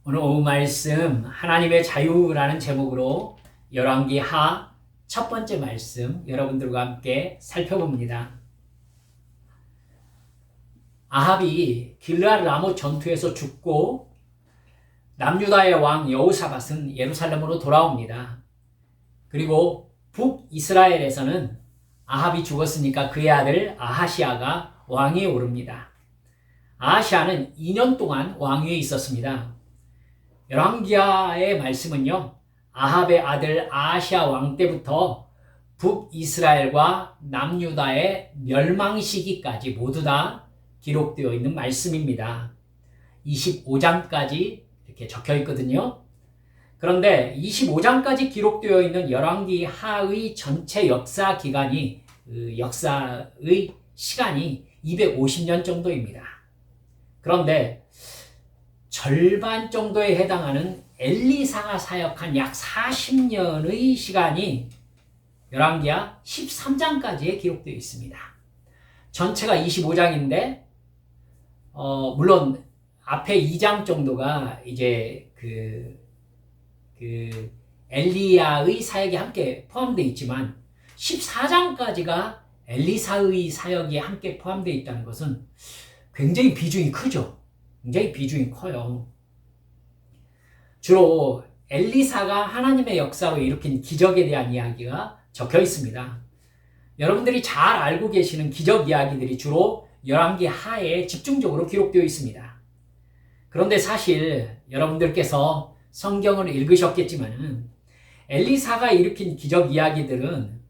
오늘 오후 말씀 하나님의 자유라는 제목으로 열왕기 하 첫 번째 말씀 여러분들과 함께 살펴봅니다. 아합이 길르앗 라못 전투에서 죽고 남유다의 왕 여호사밧은 예루살렘으로 돌아옵니다. 그리고 북이스라엘에서는 아합이 죽었으니까 그의 아들 아하시아가 왕위에 오릅니다. 아하시아는 2년 동안 왕위에 있었습니다. 열왕기하의 말씀은요, 아합의 아들 아하시아 왕 때부터 북이스라엘과 남유다의 멸망 시기까지 모두 다 기록되어 있는 말씀입니다. 25장까지 이렇게 적혀 있거든요. 그런데 25장까지 기록되어 있는 열왕기하의 전체 역사 기간이, 역사의 시간이 250년 정도입니다. 그런데 절반 정도에 해당하는 엘리사가 사역한 약 40년의 시간이 열왕기하 13장까지에 기록되어 있습니다. 전체가 25장인데 물론 앞에 2장 정도가 이제 엘리야의 사역이 함께 포함되어 있지만 14장까지가 엘리사의 사역이 함께 포함되어 있다는 것은 굉장히 비중이 크죠. 굉장히 비중이 커요. 주로 엘리사가 하나님의 역사로 일으킨 기적에 대한 이야기가 적혀 있습니다. 여러분들이 잘 알고 계시는 기적 이야기들이 주로 열왕기 하에 집중적으로 기록되어 있습니다. 그런데 사실 여러분들께서 성경을 읽으셨겠지만 엘리사가 일으킨 기적 이야기들은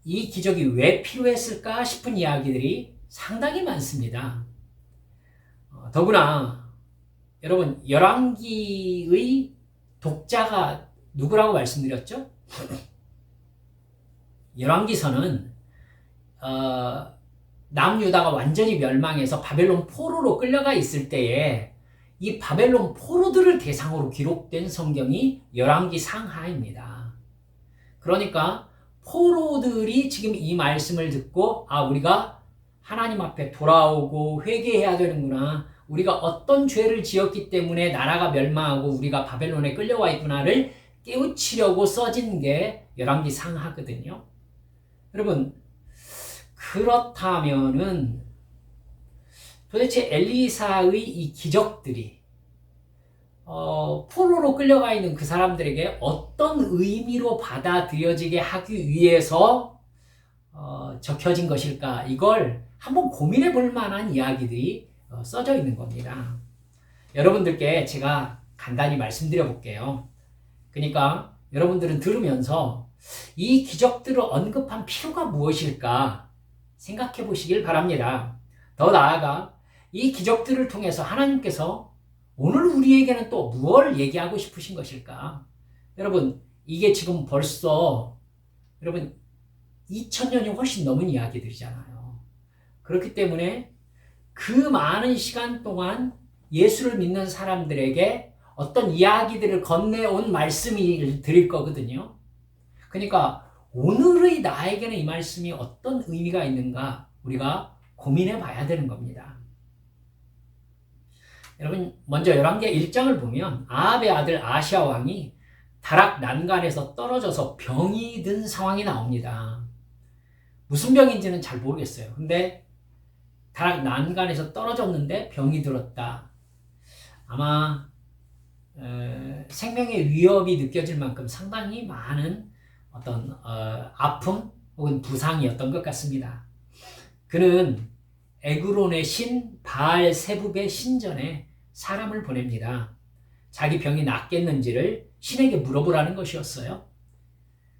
이 기적이 왜 필요했을까 싶은 이야기들이 상당히 많습니다. 더구나 여러분 열왕기의 독자가 누구라고 말씀드렸죠? 열왕기서는 남유다가 완전히 멸망해서 바벨론 포로로 끌려가 있을 때에 이 바벨론 포로들을 대상으로 기록된 성경이 열왕기 상하입니다. 그러니까 포로들이 지금 이 말씀을 듣고 우리가 하나님 앞에 돌아오고 회개해야 되는구나. 우리가 어떤 죄를 지었기 때문에 나라가 멸망하고 우리가 바벨론에 끌려와 있구나를 깨우치려고 써진 게 열왕기 상하거든요. 여러분, 그렇다면은 도대체 엘리사의 이 기적들이 포로로 끌려가 있는 그 사람들에게 어떤 의미로 받아들여지게 하기 위해서 적혀진 것일까? 이걸 한번 고민해 볼 만한 이야기들이 써져 있는 겁니다. 여러분들께 제가 간단히 말씀드려 볼게요. 그러니까 여러분들은 들으면서 이 기적들을 언급한 필요가 무엇일까 생각해 보시길 바랍니다. 더 나아가 이 기적들을 통해서 하나님께서 오늘 우리에게는 또 무엇을 얘기하고 싶으신 것일까? 여러분, 이게 지금 벌써 여러분 2000년이 훨씬 넘은 이야기들이잖아요. 그렇기 때문에 그 많은 시간 동안 예수를 믿는 사람들에게 어떤 이야기들을 건네온 말씀을 드릴 거거든요. 그러니까 오늘의 나에게는 이 말씀이 어떤 의미가 있는가 우리가 고민해 봐야 되는 겁니다. 여러분, 먼저 열왕기 1장을 보면 아합의 아들 아하시아 왕이 다락 난간에서 떨어져서 병이 든 상황이 나옵니다. 무슨 병인지는 잘 모르겠어요. 근데 다락 난간에서 떨어졌는데 병이 들었다. 아마 생명의 위협이 느껴질 만큼 상당히 많은 어떤 아픔 혹은 부상이었던 것 같습니다. 그는 에그론의 신 바알 세붑의 신전에 사람을 보냅니다. 자기 병이 낫겠는지를 신에게 물어보라는 것이었어요.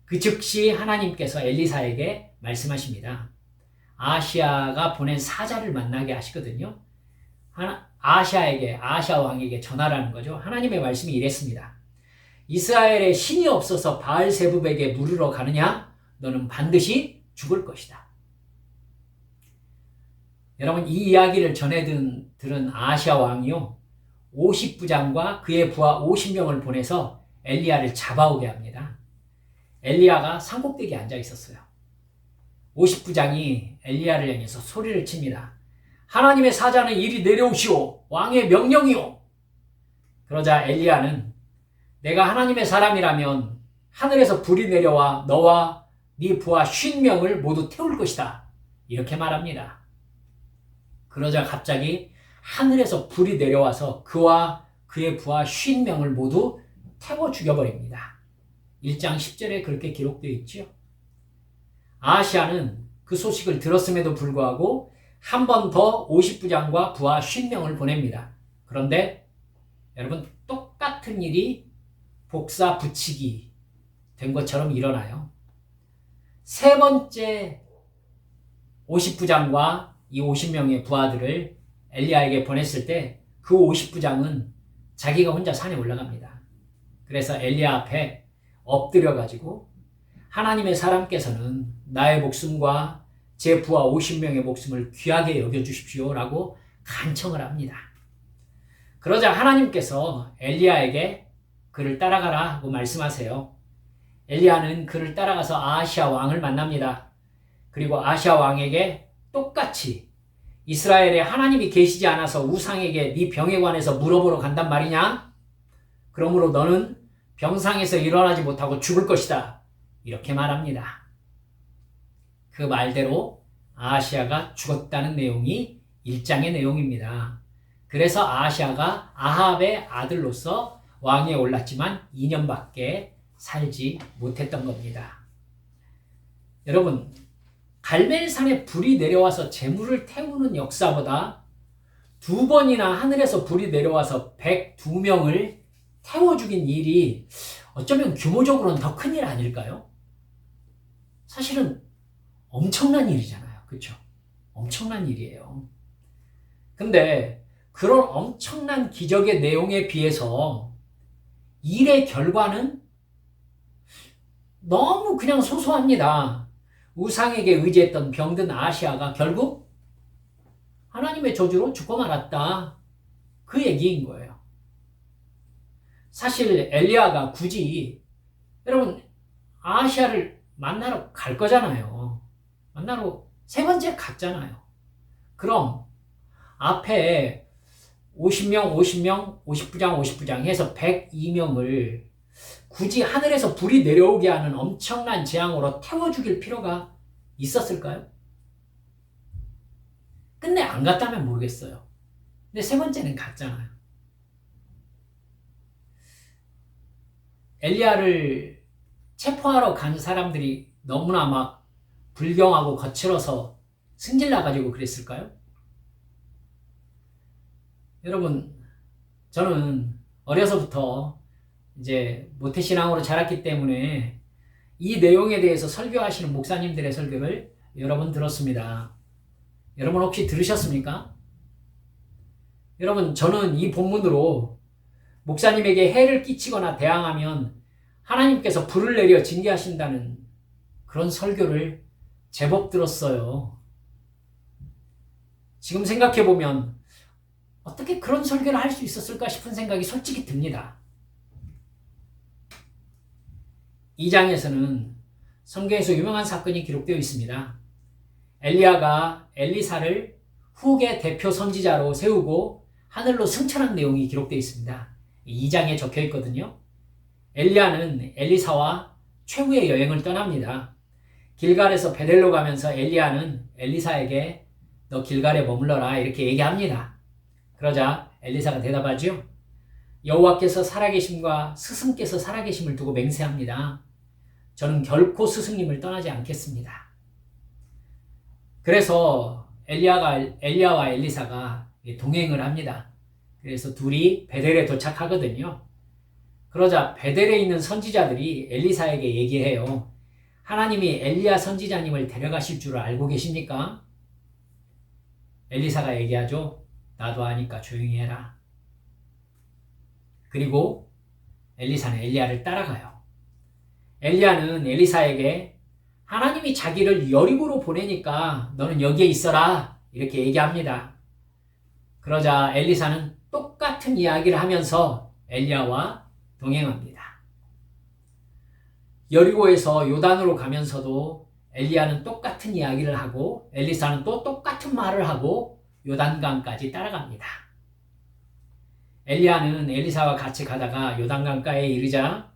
그 즉시 하나님께서 엘리사에게 말씀하십니다. 아하시아가 보낸 사자를 만나게 하시거든요. 아하시아 왕에게 전하라는 거죠. 하나님의 말씀이 이랬습니다. 이스라엘에 신이 없어서 바알 세붑에게 물으러 가느냐? 너는 반드시 죽을 것이다. 여러분, 이 이야기를 들은 아하시아 왕이요 50부장과 그의 부하 50명을 보내서 엘리야를 잡아오게 합니다. 엘리야가 산꼭대기에 앉아 있었어요. 50부장이 엘리야를 향해서 소리를 칩니다. 하나님의 사자는 이리 내려오시오. 왕의 명령이오. 그러자 엘리야는 내가 하나님의 사람이라면 하늘에서 불이 내려와 너와 네 부하 50명을 모두 태울 것이다. 이렇게 말합니다. 그러자 갑자기 하늘에서 불이 내려와서 그와 그의 부하 50명을 모두 태워 죽여버립니다. 1장 10절에 그렇게 기록되어 있죠. 아하시아는 그 소식을 들었음에도 불구하고 한 번 더 50부장과 부하 50명을 보냅니다. 그런데 여러분 똑같은 일이 복사 붙이기 된 것처럼 일어나요. 세 번째 50부장과 이 50명의 부하들을 엘리야에게 보냈을 때 그 50부장은 자기가 혼자 산에 올라갑니다. 그래서 엘리야 앞에 엎드려가지고 하나님의 사람께서는 나의 목숨과 제 부하 50명의 목숨을 귀하게 여겨주십시오 라고 간청을 합니다. 그러자 하나님께서 엘리야에게 그를 따라가라 고 말씀하세요. 엘리야는 그를 따라가서 아하시아 왕을 만납니다. 그리고 아하시아 왕에게 똑같이 이스라엘에 하나님이 계시지 않아서 우상에게 네 병에 관해서 물어보러 간단 말이냐? 그러므로 너는 병상에서 일어나지 못하고 죽을 것이다. 이렇게 말합니다. 그 말대로 아하시아가 죽었다는 내용이 1장의 내용입니다. 그래서 아하시아가 아합의 아들로서 왕위에 올랐지만 2년밖에 살지 못했던 겁니다. 여러분, 갈멜산에 불이 내려와서 재물을 태우는 역사보다 2번이나 하늘에서 불이 내려와서 102명을 태워 죽인 일이 어쩌면 규모적으로는 더 큰 일 아닐까요? 사실은 엄청난 일이잖아요. 그렇죠? 엄청난 일이에요. 근데 그런 엄청난 기적의 내용에 비해서 일의 결과는 너무 그냥 소소합니다. 우상에게 의지했던 병든 아하시아가 결국 하나님의 저주로 죽고 말았다. 그 얘기인 거예요. 사실 엘리야가 굳이 여러분 아하시아를 만나러 갈 거잖아요. 만나러 세 번째 갔잖아요. 그럼 앞에 50명, 50명, 50부장, 50부장 해서 102명을 굳이 하늘에서 불이 내려오게 하는 엄청난 재앙으로 태워 죽일 필요가 있었을까요? 근데 안 갔다면 모르겠어요. 근데 세 번째는 갔잖아요. 엘리야를 체포하러 간 사람들이 너무나 막 불경하고 거칠어서 승질나가지고 그랬을까요? 여러분, 저는 어려서부터 이제 모태신앙으로 자랐기 때문에 이 내용에 대해서 설교하시는 목사님들의 설교를 여러 번 들었습니다. 여러분 혹시 들으셨습니까? 여러분, 저는 이 본문으로 목사님에게 해를 끼치거나 대항하면 하나님께서 불을 내려 징계하신다는 그런 설교를 제법 들었어요. 지금 생각해보면 어떻게 그런 설교를 할 수 있었을까 싶은 생각이 솔직히 듭니다. 2장에서는 성경에서 유명한 사건이 기록되어 있습니다. 엘리야가 엘리사를 후계 대표 선지자로 세우고 하늘로 승천한 내용이 기록되어 있습니다. 2장에 적혀 있거든요. 엘리야는 엘리사와 최후의 여행을 떠납니다. 길갈에서 베델로 가면서 엘리야는 엘리사에게 너 길갈에 머물러라 이렇게 얘기합니다. 그러자 엘리사가 대답하죠. 여호와께서 살아계심과 스승께서 살아계심을 두고 맹세합니다. 저는 결코 스승님을 떠나지 않겠습니다. 그래서 엘리야와 엘리사가 동행을 합니다. 그래서 둘이 베델에 도착하거든요. 그러자 베델에 있는 선지자들이 엘리사에게 얘기해요. 하나님이 엘리야 선지자님을 데려가실 줄 알고 계십니까? 엘리사가 얘기하죠. 나도 아니까 조용히 해라. 그리고 엘리사는 엘리야를 따라가요. 엘리야는 엘리사에게 하나님이 자기를 여리고로 보내니까 너는 여기에 있어라 이렇게 얘기합니다. 그러자 엘리사는 똑같은 이야기를 하면서 엘리야와 동행합니다. 여리고에서 요단으로 가면서도 엘리야는 똑같은 이야기를 하고 엘리사는 또 똑같은 말을 하고 요단강까지 따라갑니다. 엘리야는 엘리사와 같이 가다가 요단강가에 이르자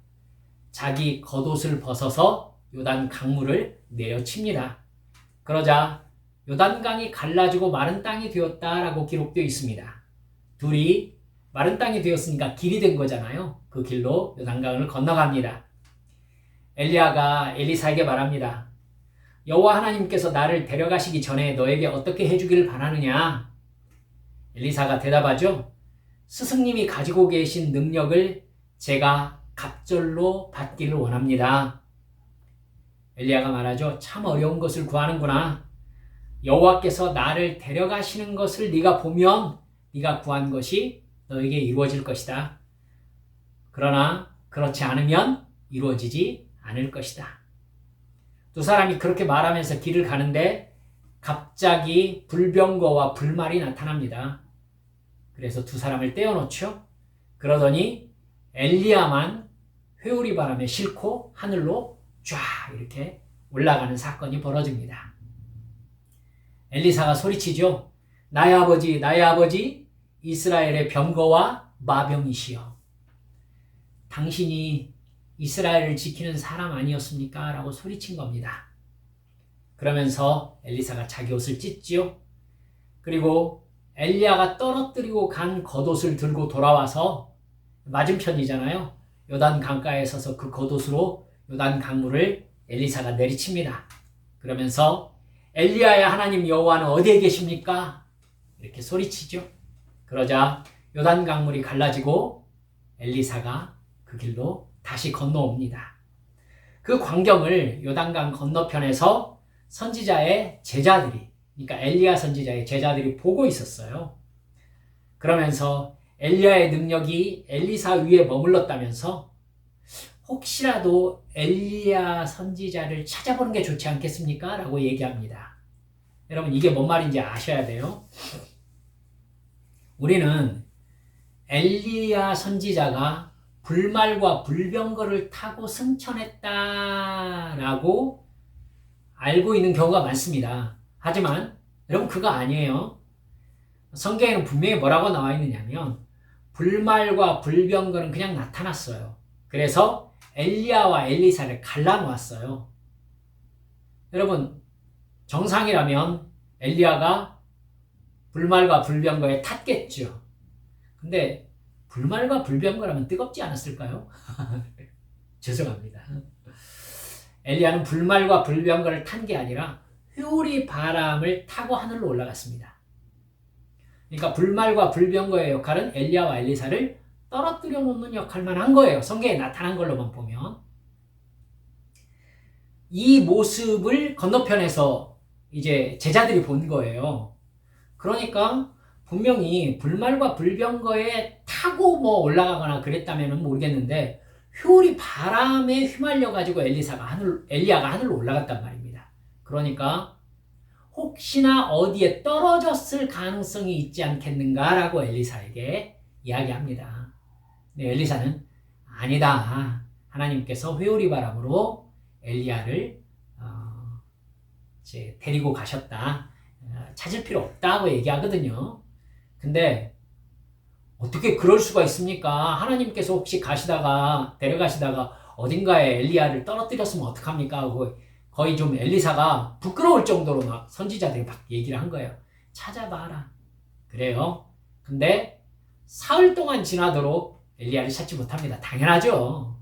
자기 겉옷을 벗어서 요단 강물을 내어칩니다. 그러자 요단강이 갈라지고 마른 땅이 되었다라고 기록되어 있습니다. 둘이 마른 땅이 되었으니까 길이 된 거잖아요. 그 길로 요단강을 건너갑니다. 엘리야가 엘리사에게 말합니다. 여호와 하나님께서 나를 데려가시기 전에 너에게 어떻게 해주기를 바라느냐? 엘리사가 대답하죠. 스승님이 가지고 계신 능력을 제가 갑절로 받기를 원합니다. 엘리야가 말하죠. 참 어려운 것을 구하는구나. 여호와께서 나를 데려가시는 것을 네가 보면 네가 구한 것이 너에게 이루어질 것이다. 그러나 그렇지 않으면 이루어지지 않을 것이다. 두 사람이 그렇게 말하면서 길을 가는데 갑자기 불병거와 불말이 나타납니다. 그래서 두 사람을 떼어놓죠. 그러더니 엘리야만 회오리 바람에 싣고 하늘로 쫙 이렇게 올라가는 사건이 벌어집니다. 엘리사가 소리치죠. 나의 아버지, 나의 아버지, 이스라엘의 병거와 마병이시여. 당신이 이스라엘을 지키는 사람 아니었습니까? 라고 소리친 겁니다. 그러면서 엘리사가 자기 옷을 찢지요. 그리고 엘리야가 떨어뜨리고 간 겉옷을 들고 돌아와서 맞은편이잖아요. 요단 강가에 서서 그 겉옷으로 요단 강물을 엘리사가 내리칩니다. 그러면서 엘리야의 하나님 여호와는 어디에 계십니까? 이렇게 소리치죠. 그러자 요단 강물이 갈라지고 엘리사가 그 길로 다시 건너옵니다. 그 광경을 요단강 건너편에서 선지자의 제자들이, 그러니까 엘리야 선지자의 제자들이 보고 있었어요. 그러면서 엘리야의 능력이 엘리사 위에 머물렀다면서 혹시라도 엘리야 선지자를 찾아보는 게 좋지 않겠습니까? 라고 얘기합니다. 여러분 이게 뭔 말인지 아셔야 돼요. 우리는 엘리야 선지자가 불말과 불병거를 타고 승천했다라고 알고 있는 경우가 많습니다. 하지만 여러분 그거 아니에요. 성경에는 분명히 뭐라고 나와 있느냐면 불말과 불병거는 그냥 나타났어요. 그래서 엘리야와 엘리사를 갈라놓았어요. 여러분 정상이라면 엘리야가 불말과 불병거에 탔겠죠. 근데 불말과 불병거라면 뜨겁지 않았을까요? 죄송합니다. 엘리야는 불말과 불병거를 탄 게 아니라 회오리 바람을 타고 하늘로 올라갔습니다. 그러니까 불말과 불병거의 역할은 엘리야와 엘리사를 떨어뜨려 놓는 역할만 한 거예요. 성경에 나타난 걸로만 보면. 이 모습을 건너편에서 이제 제자들이 본 거예요. 그러니까 분명히 불말과 불병거에 타고 뭐 올라가거나 그랬다면 모르겠는데 회오리 바람에 휘말려 가지고 엘리야가 하늘로 올라갔단 말입니다. 그러니까 혹시나 어디에 떨어졌을 가능성이 있지 않겠는가라고 엘리사에게 이야기합니다. 네, 엘리사는 아니다. 하나님께서 회오리 바람으로 엘리야를 이제 데리고 가셨다. 찾을 필요 없다고 얘기하거든요. 근데 어떻게 그럴 수가 있습니까? 하나님께서 혹시 데려가시다가 어딘가에 엘리야를 떨어뜨렸으면 어떡합니까? 하고 거의 좀 엘리사가 부끄러울 정도로 막 선지자들이 막 얘기를 한 거예요. 찾아봐라. 그래요. 근데 사흘 동안 지나도록 엘리야를 찾지 못합니다. 당연하죠.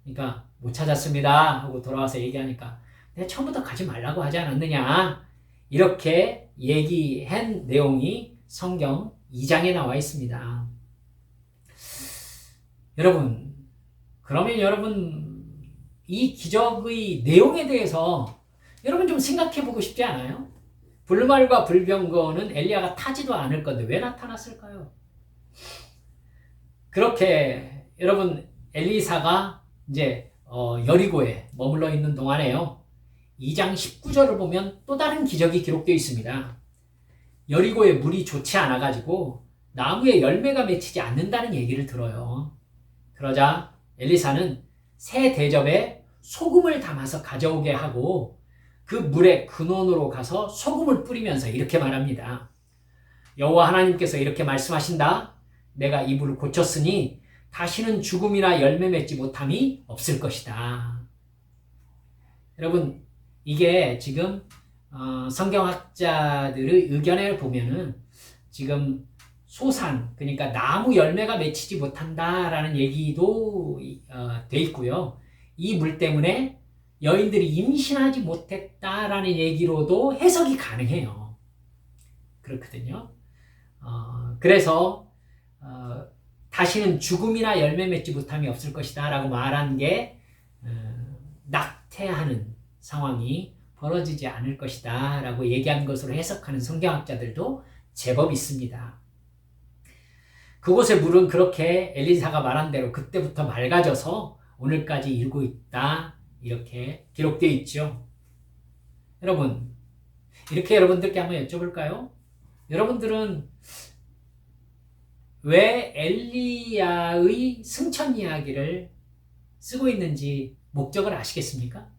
그러니까 못 찾았습니다 하고 돌아와서 얘기하니까 내가 처음부터 가지 말라고 하지 않았느냐. 이렇게 얘기한 내용이 성경 2장에 나와 있습니다. 여러분, 그러면 여러분 이 기적의 내용에 대해서 여러분 좀 생각해 보고 싶지 않아요? 불말과 불병거는 엘리야가 타지도 않을 건데 왜 나타났을까요? 그렇게 여러분 엘리사가 이제 여리고에 머물러 있는 동안에요. 2장 19절을 보면 또 다른 기적이 기록되어 있습니다. 여리고에 물이 좋지 않아가지고 나무에 열매가 맺히지 않는다는 얘기를 들어요. 그러자 엘리사는 새 대접에 소금을 담아서 가져오게 하고 그 물의 근원으로 가서 소금을 뿌리면서 이렇게 말합니다. 여호와 하나님께서 이렇게 말씀하신다. 내가 이불을 고쳤으니 다시는 죽음이나 열매 맺지 못함이 없을 것이다. 여러분, 이게 지금 성경학자들의 의견에 보면은 지금 소산, 그러니까 나무 열매가 맺히지 못한다라는 얘기도 돼 있고요. 이 물 때문에 여인들이 임신하지 못했다라는 얘기로도 해석이 가능해요. 그렇거든요. 그래서 다시는 죽음이나 열매 맺지 못함이 없을 것이다 라고 말한 게 낙태하는 상황이 벌어지지 않을 것이다 라고 얘기한 것으로 해석하는 성경학자들도 제법 있습니다. 그곳의 물은 그렇게 엘리사가 말한 대로 그때부터 맑아져서 오늘까지 이르고 있다, 이렇게 기록되어 있죠. 여러분, 이렇게 여러분들께 한번 여쭤볼까요? 여러분들은 왜 엘리야의 승천 이야기를 쓰고 있는지 목적을 아시겠습니까?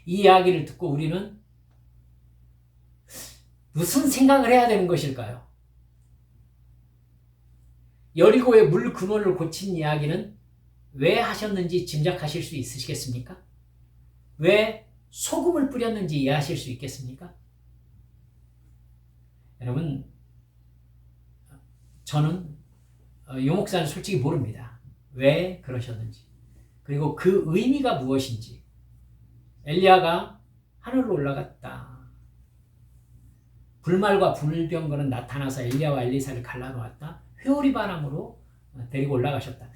이 이야기를 듣고 우리는 무슨 생각을 해야 되는 것일까요? 여리고의 물 근원을 고친 이야기는 왜 하셨는지 짐작하실 수 있으시겠습니까? 왜 소금을 뿌렸는지 이해하실 수 있겠습니까? 여러분, 저는 요 목사는 솔직히 모릅니다. 왜 그러셨는지. 그리고 그 의미가 무엇인지. 엘리야가 하늘로 올라갔다. 불말과 불병거는 나타나서 엘리야와 엘리사를 갈라놓았다. 회오리 바람으로 데리고 올라가셨다.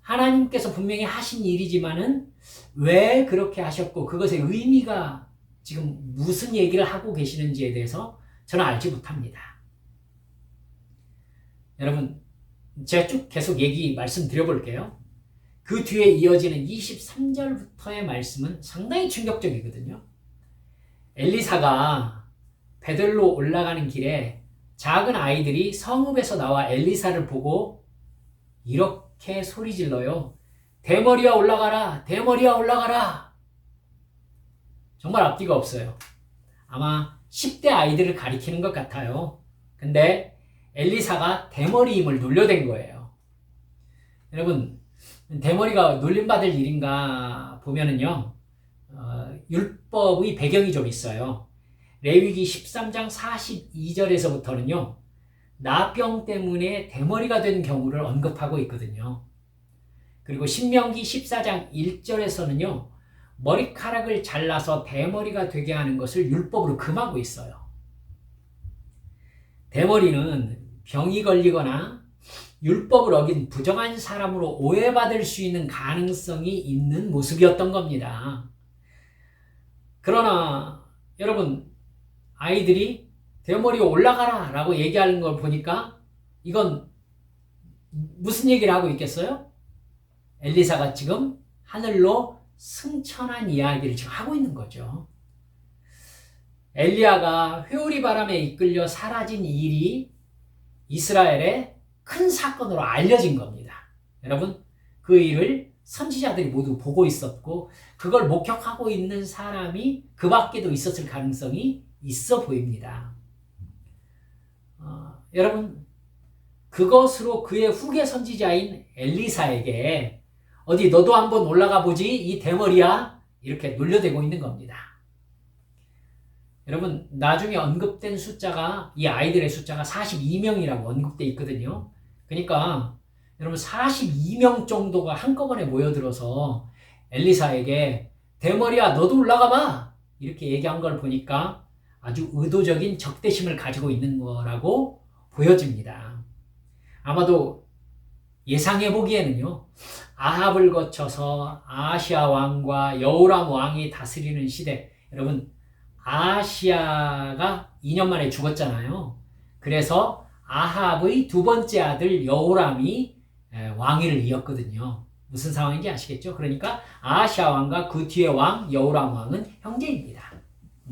하나님께서 분명히 하신 일이지만은 왜 그렇게 하셨고 그것의 의미가 지금 무슨 얘기를 하고 계시는지에 대해서 저는 알지 못합니다. 여러분, 제가 쭉 계속 말씀드려 볼게요. 그 뒤에 이어지는 23절부터의 말씀은 상당히 충격적이거든요. 엘리사가 베들로 올라가는 길에 작은 아이들이 성읍에서 나와 엘리사를 보고 이렇게 소리질러요. 대머리야 올라가라! 대머리야 올라가라! 정말 앞뒤가 없어요. 아마 10대 아이들을 가리키는 것 같아요. 근데 엘리사가 대머리임을 놀려댄 거예요. 여러분, 대머리가 놀림받을 일인가 보면은요, 율법의 배경이 좀 있어요. 레위기 13장 42절에서부터는요, 나병 때문에 대머리가 된 경우를 언급하고 있거든요. 그리고 신명기 14장 1절에서는요, 머리카락을 잘라서 대머리가 되게 하는 것을 율법으로 금하고 있어요. 대머리는 병이 걸리거나 율법을 어긴 부정한 사람으로 오해받을 수 있는 가능성이 있는 모습이었던 겁니다. 그러나 여러분, 아이들이 대머리 올라가라 라고 얘기하는 걸 보니까 이건 무슨 얘기를 하고 있겠어요? 엘리사가 지금 하늘로 승천한 이야기를 지금 하고 있는 거죠. 엘리야가 회오리 바람에 이끌려 사라진 일이 이스라엘의 큰 사건으로 알려진 겁니다. 여러분, 그 일을 선지자들이 모두 보고 있었고 그걸 목격하고 있는 사람이 그 밖에도 있었을 가능성이 있어 보입니다. 여러분, 그것으로 그의 후계 선지자인 엘리사에게 어디 너도 한번 올라가 보지 이 대머리야 이렇게 놀려대고 있는 겁니다. 여러분, 나중에 언급된 숫자가 이 아이들의 숫자가 42명이라고 언급되어 있거든요. 그러니까 여러분 42명 정도가 한꺼번에 모여들어서 엘리사에게 대머리야 너도 올라가 봐 이렇게 얘기한 걸 보니까 아주 의도적인 적대심을 가지고 있는 거라고 보여집니다. 아마도 예상해 보기에는요, 아합을 거쳐서 아시아 왕과 여호람 왕이 다스리는 시대, 여러분 아시아가 2년 만에 죽었잖아요. 그래서 아합의 두 번째 아들 여호람이 왕위를 이었거든요. 무슨 상황인지 아시겠죠? 그러니까 아시아 왕과 그 뒤에 왕 여호람 왕은 형제입니다.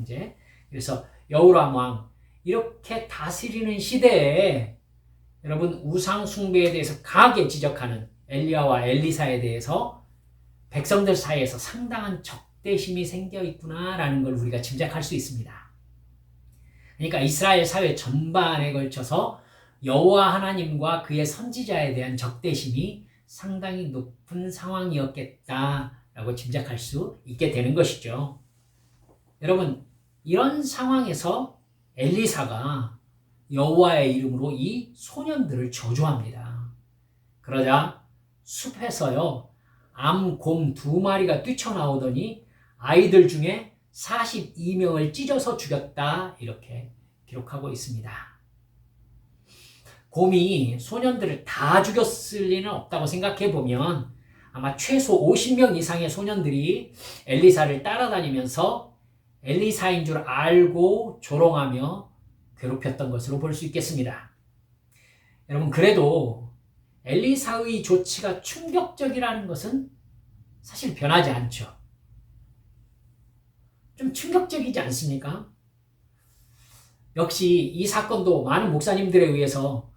이제 그래서 여호람 왕 이렇게 다스리는 시대에 여러분 우상 숭배에 대해서 강하게 지적하는 엘리야와 엘리사에 대해서 백성들 사이에서 상당한 적대심이 생겨 있구나라는 걸 우리가 짐작할 수 있습니다. 그러니까 이스라엘 사회 전반에 걸쳐서 여호와 하나님과 그의 선지자에 대한 적대심이 상당히 높은 상황이었겠다라고 짐작할 수 있게 되는 것이죠. 여러분, 이런 상황에서 엘리사가 여호와의 이름으로 이 소년들을 저주합니다. 그러자 숲에서요, 암, 곰 2마리가 뛰쳐나오더니 아이들 중에 42명을 찢어서 죽였다, 이렇게 기록하고 있습니다. 곰이 소년들을 다 죽였을 리는 없다고 생각해 보면 아마 최소 50명 이상의 소년들이 엘리사를 따라다니면서 엘리사인 줄 알고 조롱하며 괴롭혔던 것으로 볼 수 있겠습니다. 여러분, 그래도 엘리사의 조치가 충격적이라는 것은 사실 변하지 않죠. 좀 충격적이지 않습니까? 역시 이 사건도 많은 목사님들에 의해서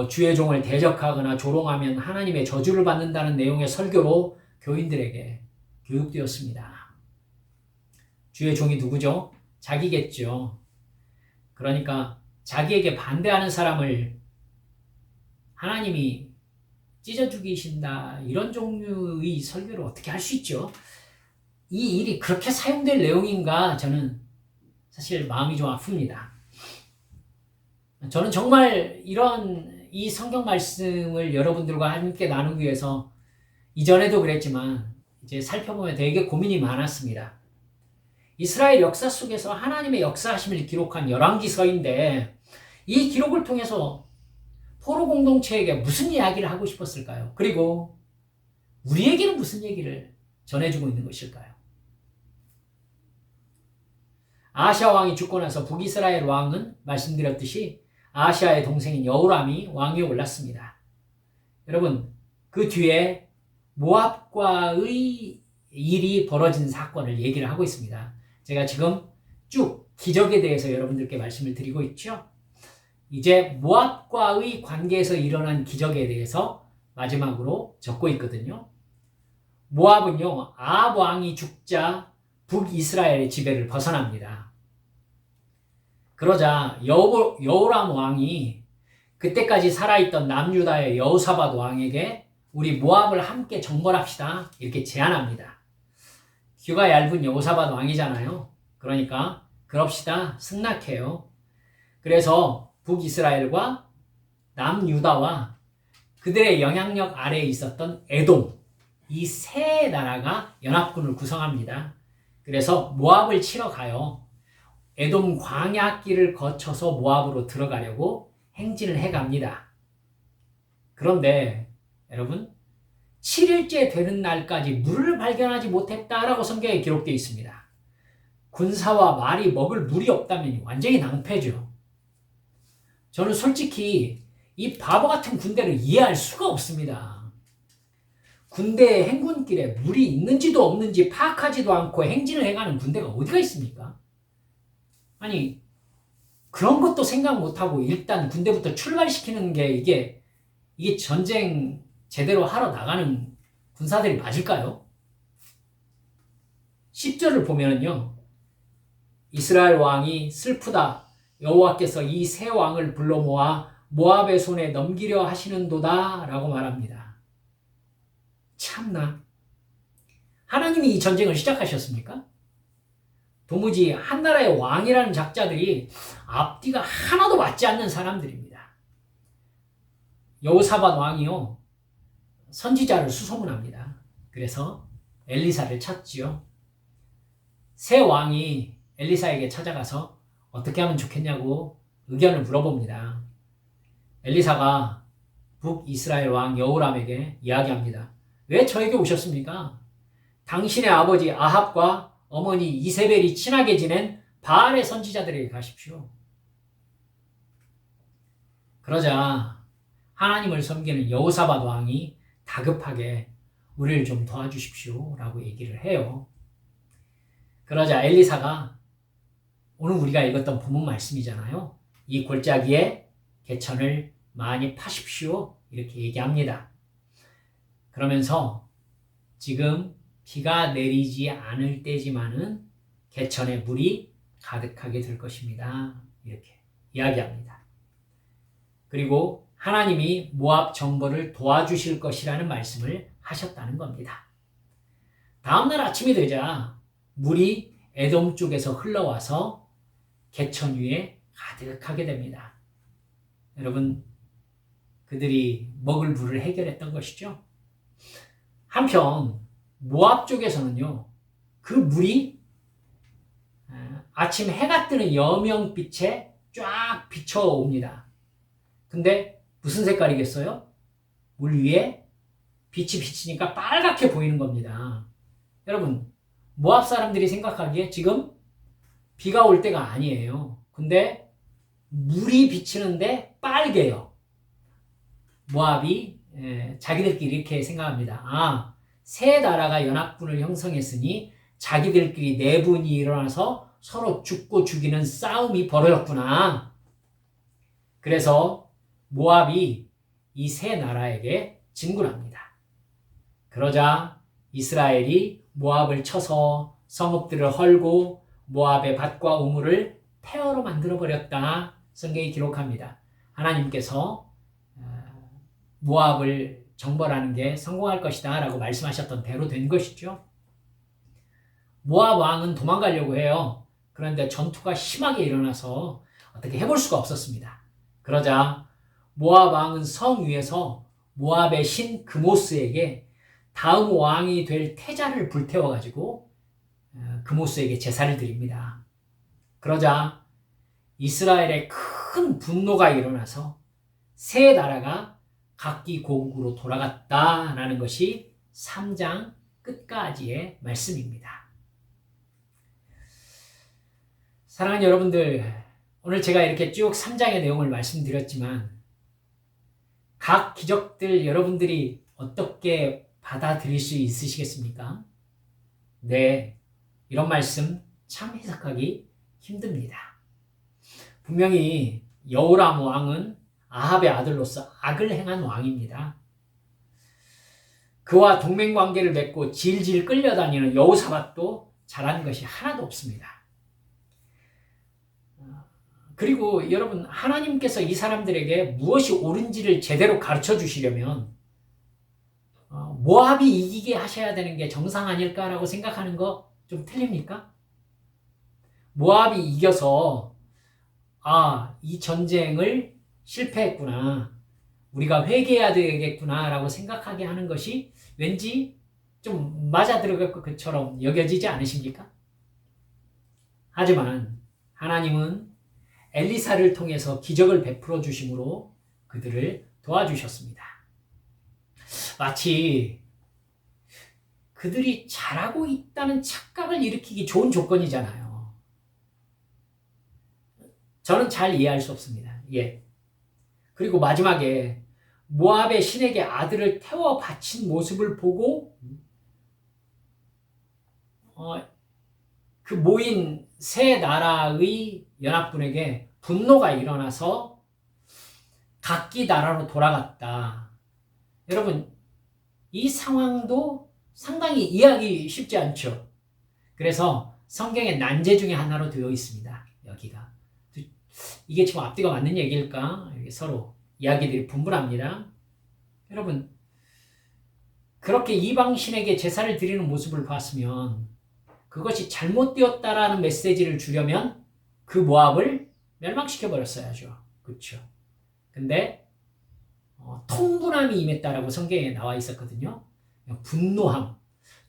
주의 종을 대적하거나 조롱하면 하나님의 저주를 받는다는 내용의 설교로 교인들에게 교육되었습니다. 주의 종이 누구죠? 자기겠죠. 그러니까 자기에게 반대하는 사람을 하나님이 찢어 죽이신다, 이런 종류의 설교를 어떻게 할 수 있죠? 이 일이 그렇게 사용될 내용인가, 저는 사실 마음이 좀 아픕니다. 저는 정말 이 성경 말씀을 여러분들과 함께 나누기 위해서 이전에도 그랬지만 이제 살펴보면 되게 고민이 많았습니다. 이스라엘 역사 속에서 하나님의 역사하심을 기록한 열왕기서인데 이 기록을 통해서 포로 공동체에게 무슨 이야기를 하고 싶었을까요? 그리고 우리에게는 무슨 얘기를 전해주고 있는 것일까요? 아하시아 왕이 죽고 나서 북이스라엘 왕은 말씀드렸듯이 아하시아의 동생인 여호람이 왕위에 올랐습니다. 여러분, 그 뒤에 모압과의 일이 벌어진 사건을 얘기를 하고 있습니다. 제가 지금 쭉 기적에 대해서 여러분들께 말씀을 드리고 있죠. 이제 모압과의 관계에서 일어난 기적에 대해서 마지막으로 적고 있거든요. 모압은요, 아합 왕이 죽자 북이스라엘의 지배를 벗어납니다. 그러자 여호람 왕이 그때까지 살아있던 남유다의 여호사밧 왕에게 우리 모압을 함께 정벌합시다, 이렇게 제안합니다. 귀가 얇은 여호사밧 왕이잖아요. 그러니까 그럽시다, 승낙해요. 그래서 북이스라엘과 남유다와 그들의 영향력 아래에 있었던 에돔, 이 세 나라가 연합군을 구성합니다. 그래서 모압을 치러 가요. 에돔 광야길을 거쳐서 모압으로 들어가려고 행진을 해갑니다. 그런데 여러분, 7일째 되는 날까지 물을 발견하지 못했다라고 성경에 기록되어 있습니다. 군사와 말이 먹을 물이 없다면 완전히 낭패죠. 저는 솔직히 이 바보 같은 군대를 이해할 수가 없습니다. 군대의 행군길에 물이 있는지도 없는지 파악하지도 않고 행진을 해가는 군대가 어디가 있습니까? 아니, 그런 것도 생각 못하고 일단 군대부터 출발시키는 게 이게 전쟁 제대로 하러 나가는 군사들이 맞을까요? 10절을 보면은요, 이스라엘 왕이 슬프다, 여호와께서 이 세 왕을 불러 모아 모압의 손에 넘기려 하시는도다 라고 말합니다. 참나, 하나님이 이 전쟁을 시작하셨습니까? 도무지 한 나라의 왕이라는 작자들이 앞뒤가 하나도 맞지 않는 사람들입니다. 여호사밧 왕이요, 선지자를 수소문합니다. 그래서 엘리사를 찾지요. 새 왕이 엘리사에게 찾아가서 어떻게 하면 좋겠냐고 의견을 물어봅니다. 엘리사가 북이스라엘 왕 여호람에게 이야기합니다. 왜 저에게 오셨습니까? 당신의 아버지 아합과 어머니 이세벨이 친하게 지낸 바알의 선지자들에게 가십시오. 그러자 하나님을 섬기는 여호사밧 왕이 다급하게 우리를 좀 도와주십시오 라고 얘기를 해요. 그러자 엘리사가 오늘 우리가 읽었던 본문 말씀이잖아요. 이 골짜기에 개천을 많이 파십시오, 이렇게 얘기합니다. 그러면서 지금 비가 내리지 않을 때지만은 개천에 물이 가득하게 될 것입니다, 이렇게 이야기합니다. 그리고 하나님이 모압 정벌을 도와주실 것이라는 말씀을 하셨다는 겁니다. 다음날 아침이 되자 물이 에돔 쪽에서 흘러와서 개천 위에 가득하게 됩니다. 여러분, 그들이 먹을 물을 해결했던 것이죠. 한편 모압 쪽에서는요, 그 물이 아침 해가 뜨는 여명빛에 쫙 비춰옵니다. 근데 무슨 색깔이겠어요? 물 위에 빛이 비치니까 빨갛게 보이는 겁니다. 여러분, 모압 사람들이 생각하기에 지금 비가 올 때가 아니에요. 근데 물이 비치는데 빨개요. 모압이 자기들끼리 이렇게 생각합니다. 아, 세 나라가 연합군을 형성했으니 자기들끼리 내분이 일어나서 서로 죽고 죽이는 싸움이 벌어졌구나. 그래서 모압이 이 세 나라에게 진군합니다. 그러자 이스라엘이 모압을 쳐서 성읍들을 헐고 모압의 밭과 우물을 폐허로 만들어버렸다. 성경이 기록합니다. 하나님께서 모압을 정벌하는 게 성공할 것이다 라고 말씀하셨던 대로 된 것이죠. 모압 왕은 도망가려고 해요. 그런데 전투가 심하게 일어나서 어떻게 해볼 수가 없었습니다. 그러자 모압 왕은 성 위에서 모압의 신 그모스에게 다음 왕이 될 태자를 불태워가지고 그모스에게 제사를 드립니다. 그러자 이스라엘의 큰 분노가 일어나서 세 나라가 각기 고국으로 돌아갔다라는 것이 3장 끝까지의 말씀입니다. 사랑하는 여러분들, 오늘 제가 이렇게 쭉 3장의 내용을 말씀드렸지만 각 기적들 여러분들이 어떻게 받아들일 수 있으시겠습니까? 네, 이런 말씀 참 해석하기 힘듭니다. 분명히 여호람 왕은 아합의 아들로서 악을 행한 왕입니다. 그와 동맹관계를 맺고 질질 끌려다니는 여호사밧도 잘한 것이 하나도 없습니다. 그리고 여러분, 하나님께서 이 사람들에게 무엇이 옳은지를 제대로 가르쳐 주시려면 모압이 이기게 하셔야 되는 게 정상 아닐까라고 생각하는 거 좀 틀립니까? 모압이 이겨서 이 전쟁을 실패했구나, 우리가 회개해야 되겠구나라고 생각하게 하는 것이 왠지 좀 맞아들어갈 것처럼 여겨지지 않으십니까? 하지만 하나님은 엘리사를 통해서 기적을 베풀어 주심으로 그들을 도와주셨습니다. 마치 그들이 잘하고 있다는 착각을 일으키기 좋은 조건이잖아요. 저는 잘 이해할 수 없습니다. 예. 그리고 마지막에 모압의 신에게 아들을 태워 바친 모습을 보고 그 모인 세 나라의 연합군에게 분노가 일어나서 각기 나라로 돌아갔다. 여러분, 이 상황도 상당히 이해하기 쉽지 않죠. 그래서 성경의 난제 중에 하나로 되어 있습니다. 여기가. 이게 지금 앞뒤가 맞는 얘기일까? 서로 이야기들이 분분합니다. 여러분, 그렇게 이방신에게 제사를 드리는 모습을 봤으면 그것이 잘못되었다라는 메시지를 주려면 그 모압을 멸망시켜 버렸어야죠. 그렇죠? 근데 통분함이 임했다라고 성경에 나와 있었거든요. 분노함,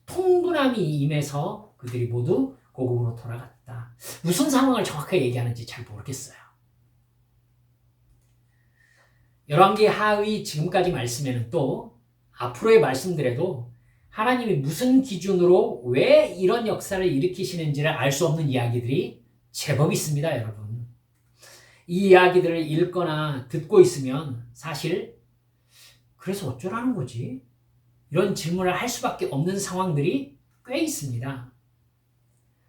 통분함이 임해서 그들이 모두 고국으로 돌아갔다. 무슨 상황을 정확하게 얘기하는지 잘 모르겠어요. 열왕기 하의 지금까지 말씀에는 또 앞으로의 말씀들에도 하나님이 무슨 기준으로 왜 이런 역사를 일으키시는지를 알 수 없는 이야기들이 제법 있습니다, 여러분. 이 이야기들을 읽거나 듣고 있으면 사실 그래서 어쩌라는 거지? 이런 질문을 할 수밖에 없는 상황들이 꽤 있습니다.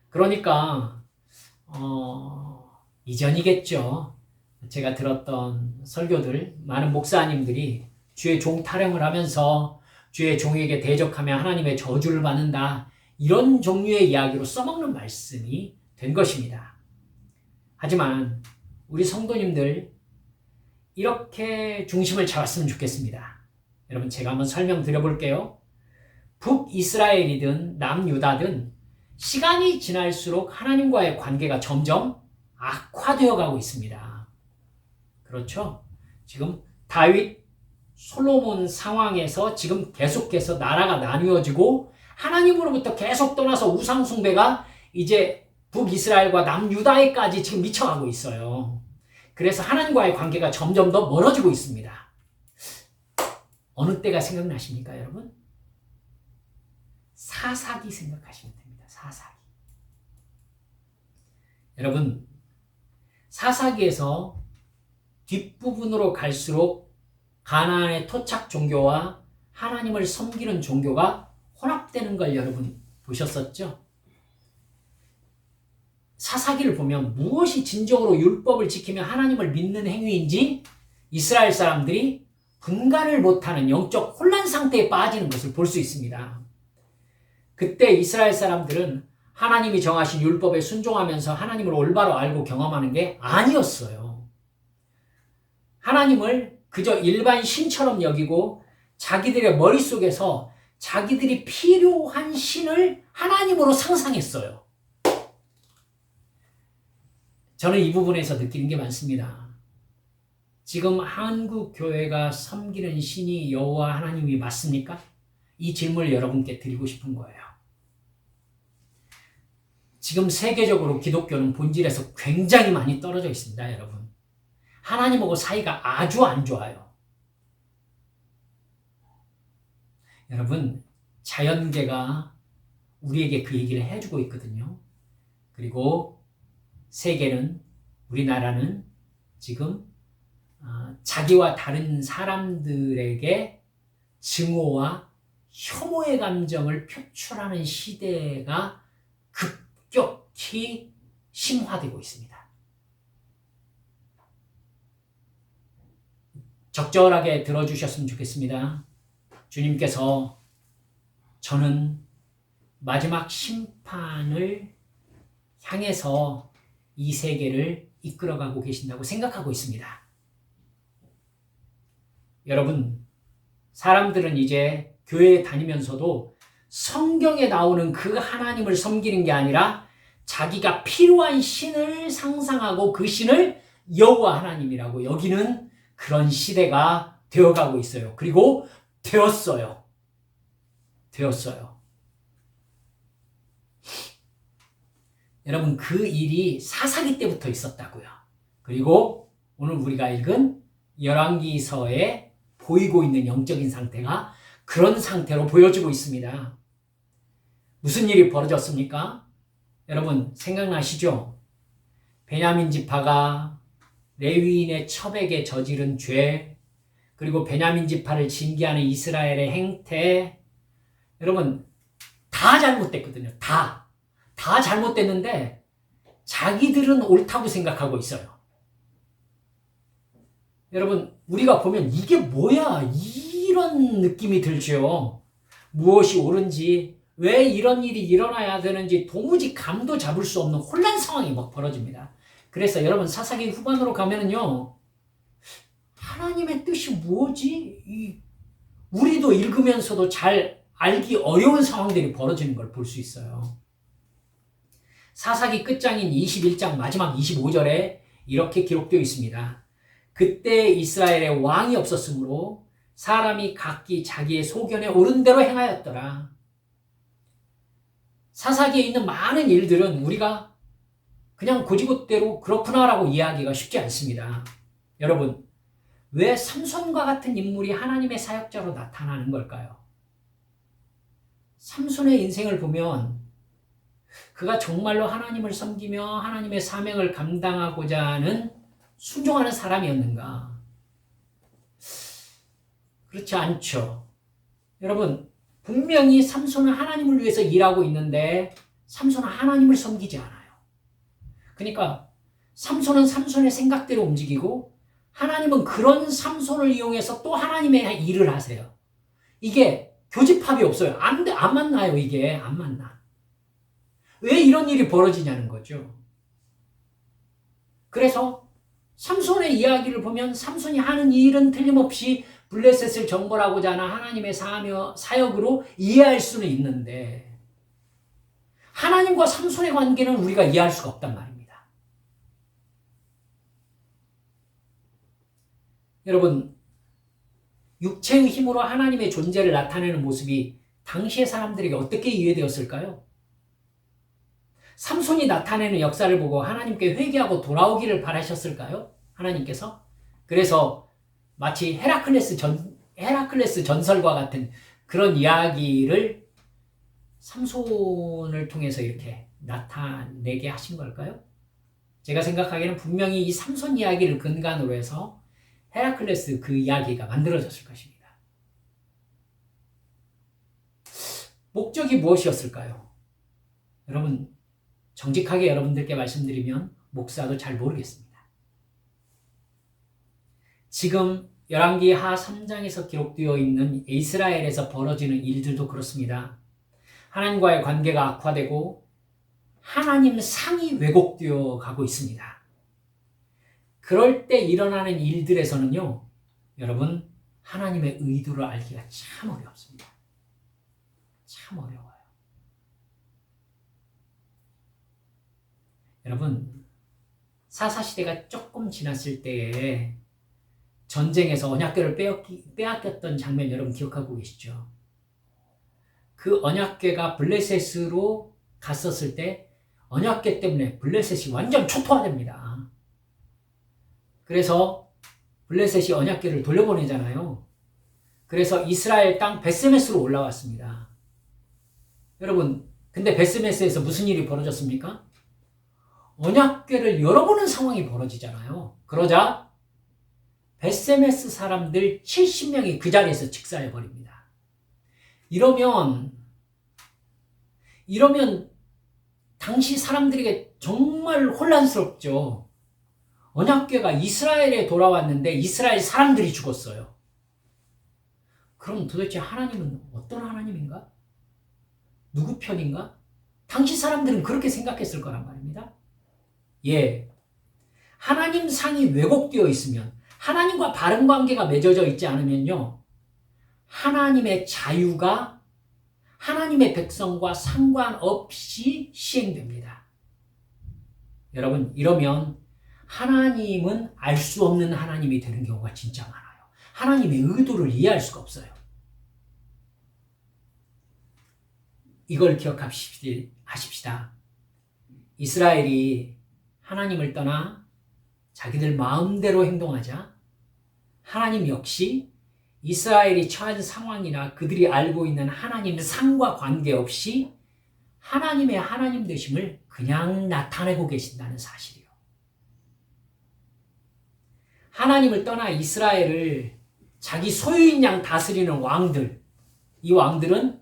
그러니까 이전이겠죠. 제가 들었던 설교들, 많은 목사님들이 주의 종 타령을 하면서 주의 종에게 대적하며 하나님의 저주를 받는다, 이런 종류의 이야기로 써먹는 말씀이 된 것입니다. 하지만 우리 성도님들, 이렇게 중심을 잡았으면 좋겠습니다. 여러분, 제가 한번 설명드려 볼게요. 북이스라엘이든 남유다든 시간이 지날수록 하나님과의 관계가 점점 악화되어 가고 있습니다. 그렇죠? 지금 다윗, 솔로몬 상황에서 지금 계속해서 나라가 나뉘어지고 하나님으로부터 계속 떠나서 우상숭배가 이제 북이스라엘과 남유다에까지 지금 미쳐가고 있어요. 그래서 하나님과의 관계가 점점 더 멀어지고 있습니다. 어느 때가 생각나십니까, 여러분? 사사기 생각하시면 됩니다. 사사기. 여러분, 사사기에서 뒷부분으로 갈수록 가나안의 토착 종교와 하나님을 섬기는 종교가 혼합되는 걸 여러분 보셨었죠? 사사기를 보면 무엇이 진정으로 율법을 지키며 하나님을 믿는 행위인지 이스라엘 사람들이 분간을 못하는 영적 혼란 상태에 빠지는 것을 볼 수 있습니다. 그때 이스라엘 사람들은 하나님이 정하신 율법에 순종하면서 하나님을 올바로 알고 경험하는 게 아니었어요. 하나님을 그저 일반 신처럼 여기고 자기들의 머릿속에서 자기들이 필요한 신을 하나님으로 상상했어요. 저는 이 부분에서 느끼는 게 많습니다. 지금 한국 교회가 섬기는 신이 여호와 하나님이 맞습니까? 이 질문을 여러분께 드리고 싶은 거예요. 지금 세계적으로 기독교는 본질에서 굉장히 많이 떨어져 있습니다, 여러분. 하나님하고 사이가 아주 안 좋아요. 여러분, 자연계가 우리에게 그 얘기를 해주고 있거든요. 그리고 세계는, 우리나라는 지금 자기와 다른 사람들에게 증오와 혐오의 감정을 표출하는 시대가 급격히 심화되고 있습니다. 적절하게 들어주셨으면 좋겠습니다. 주님께서 저는 마지막 심판을 향해서 이 세계를 이끌어가고 계신다고 생각하고 있습니다. 여러분, 사람들은 이제 교회에 다니면서도 성경에 나오는 그 하나님을 섬기는 게 아니라 자기가 필요한 신을 상상하고 그 신을 여호와 하나님이라고 여기는 그런 시대가 되어가고 있어요. 그리고 되었어요. 여러분, 그 일이 사사기 때부터 있었다고요. 그리고 오늘 우리가 읽은 열왕기서에 보이고 있는 영적인 상태가 그런 상태로 보여지고 있습니다. 무슨 일이 벌어졌습니까? 여러분, 생각나시죠? 베냐민 지파가 레위인의 첩에게 저지른 죄, 그리고 베냐민 지파를 징계하는 이스라엘의 행태, 여러분, 다 잘못됐거든요. 다 잘못됐는데 자기들은 옳다고 생각하고 있어요. 여러분, 우리가 보면 이게 뭐야? 이런 느낌이 들죠. 무엇이 옳은지, 왜 이런 일이 일어나야 되는지 도무지 감도 잡을 수 없는 혼란 상황이 막 벌어집니다. 그래서 여러분, 사사기 후반으로 가면은요, 하나님의 뜻이 뭐지? 우리도 읽으면서도 잘 알기 어려운 상황들이 벌어지는 걸 볼 수 있어요. 사사기 끝장인 21장 마지막 25절에 이렇게 기록되어 있습니다. 그때 이스라엘에 왕이 없었으므로 사람이 각기 자기의 소견에 옳은 대로 행하였더라. 사사기에 있는 많은 일들은 우리가 그냥 고지고대로 그렇구나라고 이해하기가 쉽지 않습니다. 여러분, 왜 삼손과 같은 인물이 하나님의 사역자로 나타나는 걸까요? 삼손의 인생을 보면 그가 정말로 하나님을 섬기며 하나님의 사명을 감당하고자 하는 순종하는 사람이었는가? 그렇지 않죠. 여러분, 분명히 삼손은 하나님을 위해서 일하고 있는데 삼손은 하나님을 섬기지 않아요. 그러니까 삼손은 삼손의 생각대로 움직이고 하나님은 그런 삼손을 이용해서 또 하나님의 일을 하세요. 이게 교집합이 없어요. 안 만나요. 이게 안 만나. 왜 이런 일이 벌어지냐는 거죠. 그래서 삼손의 이야기를 보면 삼손이 하는 일은 틀림없이 블레셋을 정벌하고자 하는 하나님의 사역으로 이해할 수는 있는데 하나님과 삼손의 관계는 우리가 이해할 수가 없단 말입니다. 여러분, 육체의 힘으로 하나님의 존재를 나타내는 모습이 당시의 사람들에게 어떻게 이해되었을까요? 삼손이 나타내는 역사를 보고 하나님께 회개하고 돌아오기를 바라셨을까요? 하나님께서? 그래서 마치 헤라클레스 전설과 같은 그런 이야기를 삼손을 통해서 이렇게 나타내게 하신 걸까요? 제가 생각하기에는 분명히 이 삼손 이야기를 근간으로 해서 헤라클레스 그 이야기가 만들어졌을 것입니다. 목적이 무엇이었을까요? 여러분, 정직하게 여러분들께 말씀드리면 목사도 잘 모르겠습니다. 지금 열왕기하 3장에서 기록되어 있는 이스라엘에서 벌어지는 일들도 그렇습니다. 하나님과의 관계가 악화되고 하나님 상이 왜곡되어 가고 있습니다. 그럴 때 일어나는 일들에서는요, 여러분, 하나님의 의도를 알기가 참 어렵습니다. 참 어려워요. 여러분, 사사시대가 조금 지났을 때에 전쟁에서 언약궤를 빼앗겼던 장면 여러분 기억하고 계시죠? 그 언약궤가 블레셋으로 갔었을 때 언약궤 때문에 블레셋이 완전 초토화됩니다. 그래서 블레셋이 언약궤를 돌려보내잖아요. 그래서 이스라엘 땅 베스메스로 올라왔습니다. 여러분, 근데 베스메스에서 무슨 일이 벌어졌습니까? 언약궤를 열어보는 상황이 벌어지잖아요. 그러자 베스메스 사람들 70명이 그 자리에서 직사해버립니다. 이러면 당시 사람들에게 정말 혼란스럽죠. 언약궤가 이스라엘에 돌아왔는데 이스라엘 사람들이 죽었어요. 그럼 도대체 하나님은 어떤 하나님인가? 누구 편인가? 당시 사람들은 그렇게 생각했을 거란 말입니다. 예, 하나님 상이 왜곡되어 있으면, 하나님과 바른 관계가 맺어져 있지 않으면요, 하나님의 자유가 하나님의 백성과 상관없이 시행됩니다. 여러분, 이러면 하나님은 알 수 없는 하나님이 되는 경우가 진짜 많아요. 하나님의 의도를 이해할 수가 없어요. 이걸 기억하십시다. 이스라엘이 하나님을 떠나 자기들 마음대로 행동하자 하나님 역시 이스라엘이 처한 상황이나 그들이 알고 있는 하나님 상과 관계없이 하나님의 하나님 되심을 그냥 나타내고 계신다는 사실이요. 하나님을 떠나 이스라엘을 자기 소유인 양 다스리는 왕들, 이 왕들은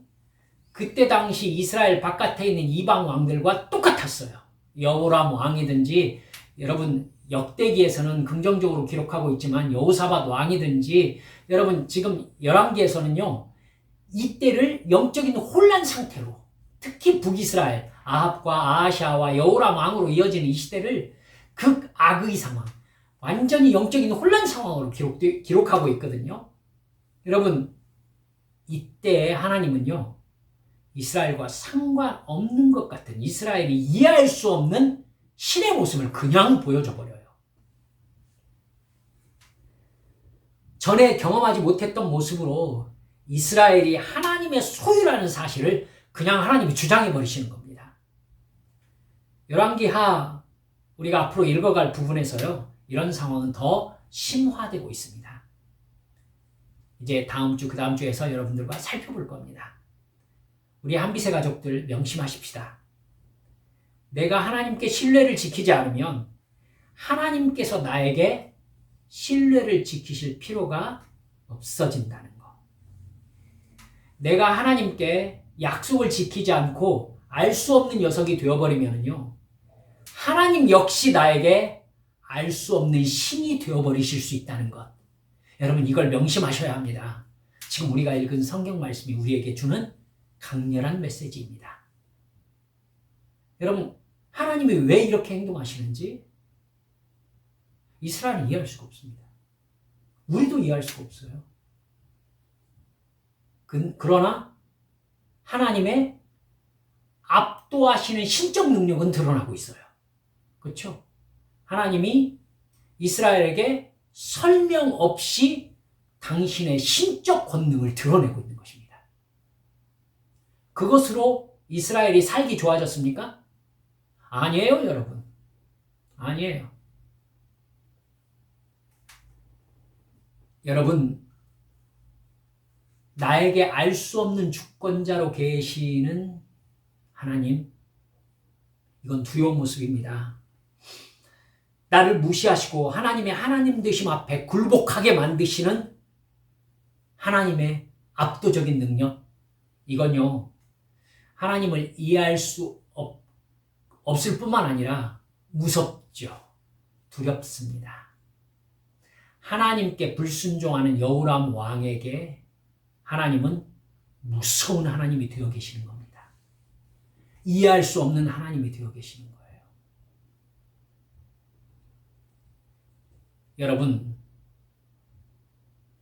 그때 당시 이스라엘 바깥에 있는 이방 왕들과 똑같았어요. 여호람 왕이든지, 여러분 역대기에서는 긍정적으로 기록하고 있지만 여호사밧 왕이든지, 여러분 지금 열왕기에서는요, 이때를 영적인 혼란 상태로, 특히 북이스라엘 아합과 아하샤와 여호람 왕으로 이어지는 이 시대를 극악의 상황, 완전히 영적인 혼란 상황으로 기록하고 있거든요. 여러분, 이때 하나님은요, 이스라엘과 상관없는 것 같은, 이스라엘이 이해할 수 없는 신의 모습을 그냥 보여줘 버려요. 전에 경험하지 못했던 모습으로 이스라엘이 하나님의 소유라는 사실을 그냥 하나님이 주장해 버리시는 겁니다. 열왕기하 우리가 앞으로 읽어갈 부분에서요, 이런 상황은 더 심화되고 있습니다. 이제 다음 주, 그 다음 주에서 여러분들과 살펴볼 겁니다. 우리 한비세 가족들 명심하십시다. 내가 하나님께 신뢰를 지키지 않으면 하나님께서 나에게 신뢰를 지키실 필요가 없어진다는 것. 내가 하나님께 약속을 지키지 않고 알 수 없는 녀석이 되어버리면요, 하나님 역시 나에게 알 수 없는 신이 되어버리실 수 있다는 것. 여러분, 이걸 명심하셔야 합니다. 지금 우리가 읽은 성경 말씀이 우리에게 주는 강렬한 메시지입니다. 여러분, 하나님이 왜 이렇게 행동하시는지, 이스라엘은 이해할 수가 없습니다. 우리도 이해할 수가 없어요. 그러나 하나님의 압도하시는 신적 능력은 드러나고 있어요. 그렇죠? 하나님이 이스라엘에게 설명 없이 당신의 신적 권능을 드러내고 있는 것입니다. 그것으로 이스라엘이 살기 좋아졌습니까? 아니에요, 여러분. 아니에요. 여러분, 나에게 알 수 없는 주권자로 계시는 하나님, 이건 두려운 모습입니다. 나를 무시하시고 하나님의 하나님 되심 앞에 굴복하게 만드시는 하나님의 압도적인 능력, 이건요, 하나님을 이해할 수 없을 뿐만 아니라 무섭죠. 두렵습니다. 하나님께 불순종하는 여호람 왕에게 하나님은 무서운 하나님이 되어 계시는 겁니다. 이해할 수 없는 하나님이 되어 계시는 거예요. 여러분,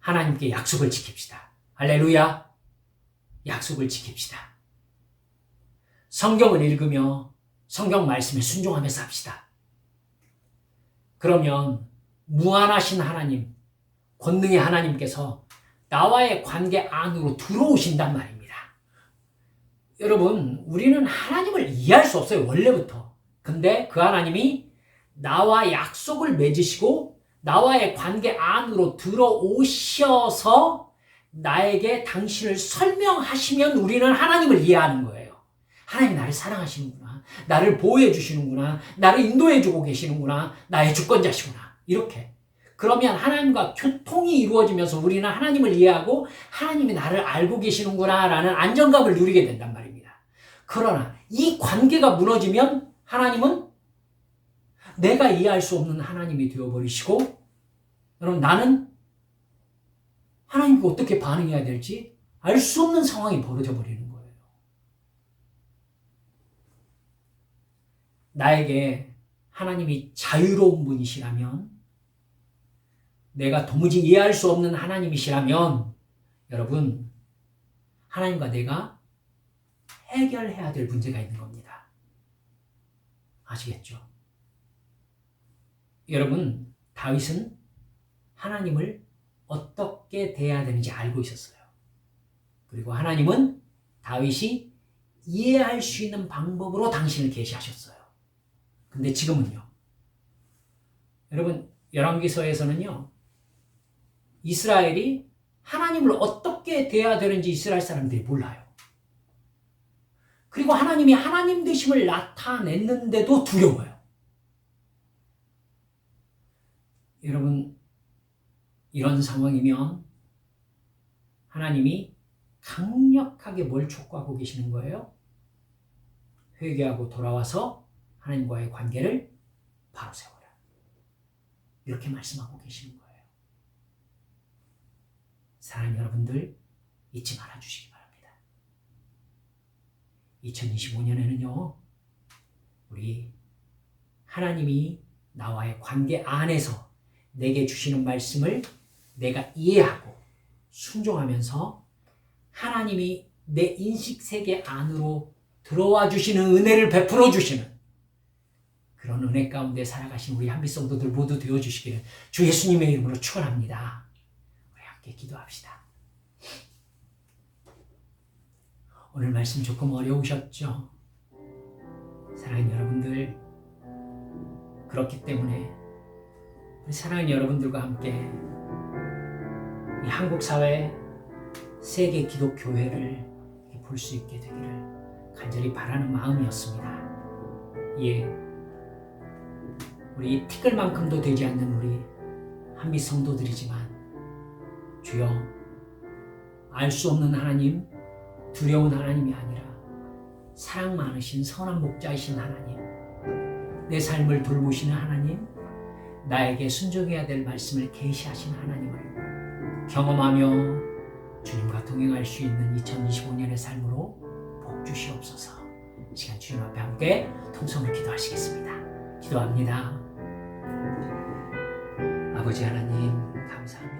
하나님께 약속을 지킵시다. 할렐루야! 약속을 지킵시다. 성경을 읽으며 성경 말씀에 순종하며 삽시다. 그러면 무한하신 하나님, 권능의 하나님께서 나와의 관계 안으로 들어오신단 말입니다. 여러분, 우리는 하나님을 이해할 수 없어요, 원래부터. 근데 그 하나님이 나와 약속을 맺으시고 나와의 관계 안으로 들어오셔서 나에게 당신을 설명하시면 우리는 하나님을 이해하는 거예요. 하나님 나를 사랑하시는구나. 나를 보호해 주시는구나. 나를 인도해 주고 계시는구나. 나의 주권자시구나. 이렇게. 그러면 하나님과 교통이 이루어지면서 우리는 하나님을 이해하고 하나님이 나를 알고 계시는구나라는 안정감을 누리게 된단 말입니다. 그러나 이 관계가 무너지면 하나님은 내가 이해할 수 없는 하나님이 되어버리시고, 여러분, 나는 하나님께 어떻게 반응해야 될지 알 수 없는 상황이 벌어져 버리는 거예요. 나에게 하나님이 자유로운 분이시라면, 내가 도무지 이해할 수 없는 하나님이시라면, 여러분, 하나님과 내가 해결해야 될 문제가 있는 겁니다. 아시겠죠? 여러분, 다윗은 하나님을 어떻게 대해야 되는지 알고 있었어요. 그리고 하나님은 다윗이 이해할 수 있는 방법으로 당신을 계시하셨어요. 근데 지금은요. 여러분, 열왕기서에서는요, 이스라엘이 하나님을 어떻게 대해야 되는지 이스라엘 사람들이 몰라요. 그리고 하나님이 하나님 되심을 나타냈는데도 두려워요. 여러분, 이런 상황이면 하나님이 강력하게 뭘 촉구하고 계시는 거예요? 회개하고 돌아와서 하나님과의 관계를 바로 세워라. 이렇게 말씀하고 계시는 거예요. 사랑하는 여러분들, 잊지 말아주시기 바랍니다. 2025년에는요, 우리 하나님이 나와의 관계 안에서 내게 주시는 말씀을 내가 이해하고 순종하면서 하나님이 내 인식세계 안으로 들어와 주시는 은혜를 베풀어 주시는 그런 은혜 가운데 살아가신 우리 한빛 성도들 모두 되어주시기를 주 예수님의 이름으로 축원합니다. 우리 함께 기도합시다. 오늘 말씀 조금 어려우셨죠? 사랑하는 여러분들, 그렇기 때문에 우리 사랑하는 여러분들과 함께 이 한국 사회 세계 기독교회를 볼 수 있게 되기를 간절히 바라는 마음이었습니다. 예, 우리 티끌만큼도 되지 않는 우리 한빛 성도들이지만 주여, 알 수 없는 하나님, 두려운 하나님이 아니라 사랑 많으신 선한 목자이신 하나님, 내 삶을 돌보시는 하나님, 나에게 순종해야 될 말씀을 계시하신 하나님을 경험하며 주님과 동행할 수 있는 2025년의 삶으로 복 주시옵소서. 시간 주님 앞에 함께 통성으로 기도하시겠습니다. 기도합니다. 아버지 하나님 감사합니다.